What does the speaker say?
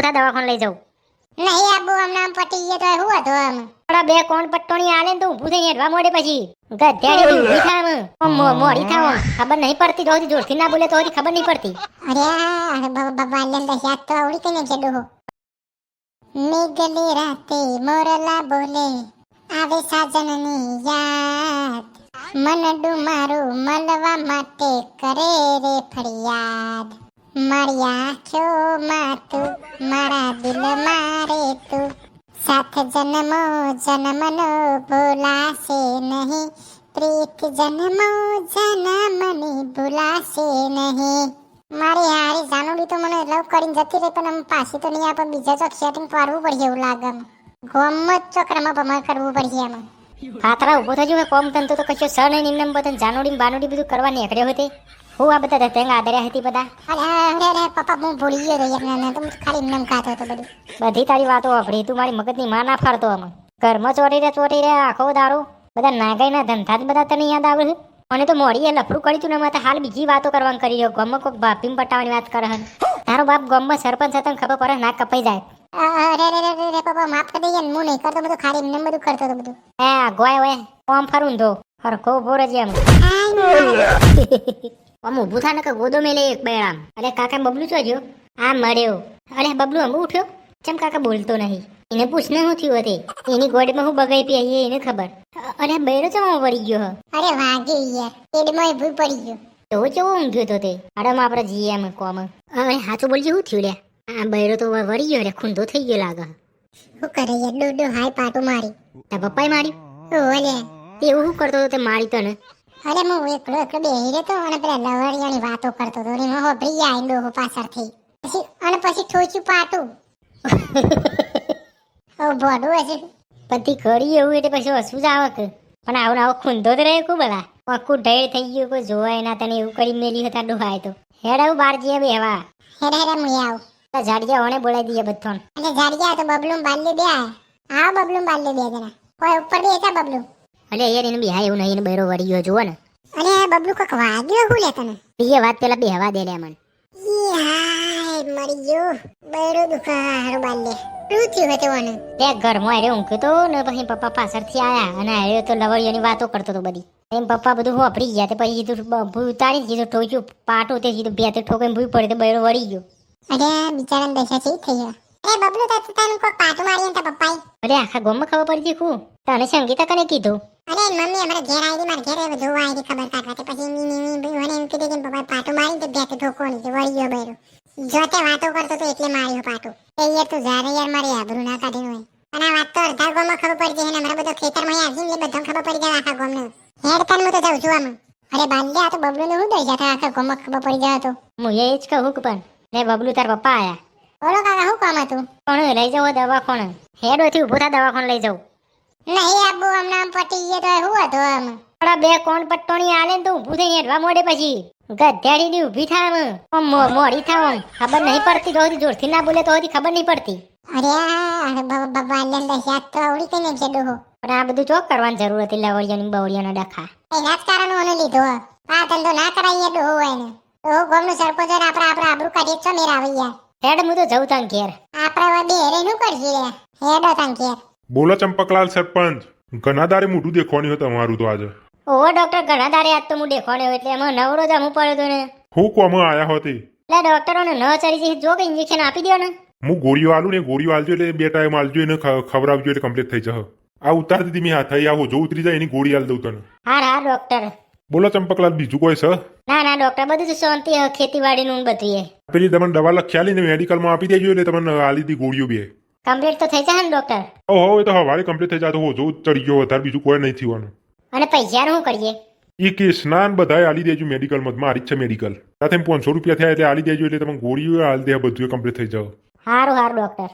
ઊભો થા દવાખાને લઈ જાઉં. નહીં આબુ હમણાં પટી ગયો તો હું હતો આમ થોડા બે કોણ પટ્ટોની આલે ને તો ઊભું થઈ હેડવા મોડે પછી ગધેડી ઊભી થા આમ મોડી થા આમ ખબર નહીં પડતી તો જોરથી ના બોલે તો ખબર નહીં પડતી. અરે બાબા લેંદા યાદ તો આવડી કને છે ડોહો. મેઘલી રાતે મોરલા બોલે આવે સાજનની યાદ મન ડુમારું મળવા માટે કરે રે ફરિયાદ મારી આંખોમાં તું મારા દિલમાં રે તું સાથ જન્મો જન્મનો ભૂલાશે નહીં પ્રીત જન્મો જન્મની ભૂલાશે નહીં. મારી હારી જાનુડી તો મને લવ કરીને જતી રહી પણ આમ પાછી તો નહીં આપે બીજા ચોક સેટિંગ પાડવું પડશે એવું લાગે આમ ગોમત ચોકરામાં પમાર કરવું પડશે આમાં. પાતરા ઊભો થજો હવે કોમ તંતો તો કશો સર નહીં નિમ્ન બતન જાનોડી બાનોડી બધું કરવા નીકળ્યો હતો. હું આ બધા ધતંગ આદર્યા હતી બધા. અરે પપ્પા હું ભૂલી ગયો યાર ના તો ખાલી એમને ખાતો હતો બધું. બધી તારી વાતો વાપરી તું મારી મગજની માં ના ફાડતો આમ. ઘરમાં ચોરી રે આખો દારૂ બધા નાગાઈના ધંધા જ બધા તને યાદ આવે છે. મને તો મોડીએ લફડું કરી તું ને મેં હાલ બીજી વાતો કરવાનું કરી રહ્યો. ગમમાં કોઈક બાપીમ પટાવાની વાત કરે હન. તારો બાપ ગમમાં સરપંચ હતા ખબર પડે ના કપાઈ જાય. અરે પપ્પા માફ કરી દઈએ હું નહીં કરતો બધું ખાલી એમને બધું કરતો હતો બધું. હે ગોય હોય કોમ ફરું દો હરખો બોર જ એમ આમ ઊભું થા ને કે ગોદો મેલે એક બેડામ. અરે કાકા બબલું છો જો આ મળ્યો. અરે બબલું હમ ઉઠ્યો ચમ કાકા બોલતો નહીં. એને પૂછને શું થયું હતી એની ગોડમાં હું બગાઈ પી એને ખબર. અરે બૈરો ચમ વળી ગયો. અરે વાગી યાર પેડમાં ભૂલ પડી ગયો તો કેવો ઊંઘ્યો તો તે. અરે આપણે જઈએ એમ કોમ. અરે સાચું બોલજે શું થયું લે. આ બૈરો તો વળી ગયો રે ખૂંદો થઈ ગયો લાગે. શું કરે યાર ડોડો હાય પાટું મારી તાર પપ્પાએ માર્યું. ઓલે એવું શું કરતો હતો તે મારી તને. અરે હું એકલો બેહી રહેતો અને પેલા લવરિયાની વાતો કરતો હતો ને હું હોભરી જાય ડોહો પાછળથી પછી ઠોચ્યું પાટું. ઓ બોડું હશે બધી કરી એવું એટલે પછી હસવું જ આવે કે પણ આવું આવો ખૂંદો જ રહે કુ બલા આખું ઢેર થઈ ગયું કોઈ જોવાય ના તને એવું કરી મેલી હતા ડોહાય તો હેડ આવું બાર જઈએ બેહવા. હેડે હું આવું જાડિયા ઓને બોલાવી દઈએ બધો. અને જાડિયા તો બબલું બાલ્યું બે આ બબલું બાલ્યું બે જણા કોઈ ઉપર બે હતા બબલું. અલે યાર એને બિહાય એવું નહીં એને બૈરો વળી ગયો જુઓ ને. અરે બબલું કોક વાગ્યો હું લે તને બીજે વાત પેલા બેહવા દે લે મને. ઈ હાય મરી ગયો બૈરો દુખારો બાલ્લે શું થયું હતું મને તે ઘરમાં અરે ઊંઘ્યો તો ને પછી પપ્પા પાછળથી આયા અને અરે તો લવળિયાની વાતો કરતો તો બધી. એમ પપ્પા બધું વાપરી ગયા તે પછી કીધું ભૂ ઉતારી કીધું ઠોક્યું પાટું તે કીધું બે તે ઠોકીને ભૂઈ પડી તે બૈરો વળી ગયો. અરે બિચારાને દશા છે થઈ ગયો. અરે બબલું તને કોઈ પાટું માર્યું તારા પપ્પાએ. અરે આખા ગામમાં ખબર પડી ગઈ ખું તને સંગીતા કને કીધું. અરે મમ્મી અમારા ઘેર આવી મારા ઘેર જોવા આવી ખબર કાઢવા તે પછી મને એમ કીધું કે પપ્પાએ પાટું મારી તે બે ઠોકો નહીં વળી ગયો બૈરો. જોતે વાતો કરતો તો એટલે માર્યો પાટું. એ યાર તું જારે યાર મારી આબરૂ ના કાઢી હોય. અને આ વાત તો અડધા ગામમાં ખબર પડી જાય ને અમારા બધો ખેતરમાં આવી એટલે બધા ખબર પડી જાય આખા ગામને. હેડ તને હું તો જાઉં છું આમાં. અરે બાંધ્યા તો બબલુને હું દઈ જતા આખા ગામમાં ખબર પડી જાય તો. હું એ જ કહું કે પણ રે બબલું તાર પપ્પા આયા. બોલો કાકા શું કામ હતું. કોણ લઈ જાવ દવાખાને. હેડોથી ઊભો થા દવાખાને લઈ જાઉં. નહીં આબુ હમણાં પટી ગયો તો હું હતો આમ થોડા બે કોણ પટ્ટોની આલે ને તો ઊભું થઈ હેડવા મોડે પછી ગધેડીની ઊભી થા આમ મોડી થા આમ ખબર નહીં પડતી તો જોરથી ના બોલે તો ખબર નહીં પડતી. અરે બાબા લેંદા યાદ તો આવડી કને છે ડોહો. પણ આ બધું ચોક કરવાની જરૂર હતી લવળિયાની બવળિયાના ડખા. એના જ કારણે ઓને લીધો આ ધંધો ના કરાય ડોહો હોય ને ડોહો ગામનો સરપંચ હોય આપણે આબરૂ કાઢીએ છો મેરા આવી યાર. હેડ હું તો જઉં તાન ઘેર. આપણે બે હેરે નું કરજી લે હેડો તાન ઘેર. બોલો ચંપકલાલ સરપંચ ઘણા દારે મોઢું દેખવાનું હતું તમારું તો આજે. ઓહો ડોક્ટર ઘણા દારે આજ તો હું દેખોને એટલે એમાં નવરો જ હું પડ્યો તો ને. હું કોમાં આયા હતી એટલે ડોક્ટરોને ન ચડી જો કે ઇન્જેક્શન આપી દો ને. હું ગોળીઓ આલું ને ગોળીઓ આલજો એટલે બે ટાઈમ આલજો એને ખવડાવજો એટલે કમ્પ્લીટ થઈ જશે. આ ઉતારતી ધીમી હાથ થઈ આવો જો ઉતરી જાય એની ગોળી આલ દઉં તને. હા ડોક્ટર. બોલો ચંપકલાલ બીજું કોઈ છે. ના ડોક્ટર બધું જ શાંતિ ખેતીવાડીનું બધું પેલી તમને દવા લખ્યાલી ને મેડિકલમાં આપી દેજો એટલે તમને આલી દી ગોળીઓ બે કમ્પ્લીટ તો થઈ જાય ને ડોક્ટર. ઓહો એ તો હવારે કમ્પ્લીટ થઈ જાય તો જો ચડી ગયો વધારે બીજું કોઈ નહીં થવાનું. અને પૈસાનું શું કરીએ. એ કે સ્નાન બધાય આલી દેજો મેડિકલમાં મારી જ છે મેડિકલ સાથે 500 રૂપિયા થયા એટલે આલી દેજો એટલે તમે ગોળીઓ આલી દે બધું કમ્પ્લીટ થઈ જાવ. સારું ડોક્ટર.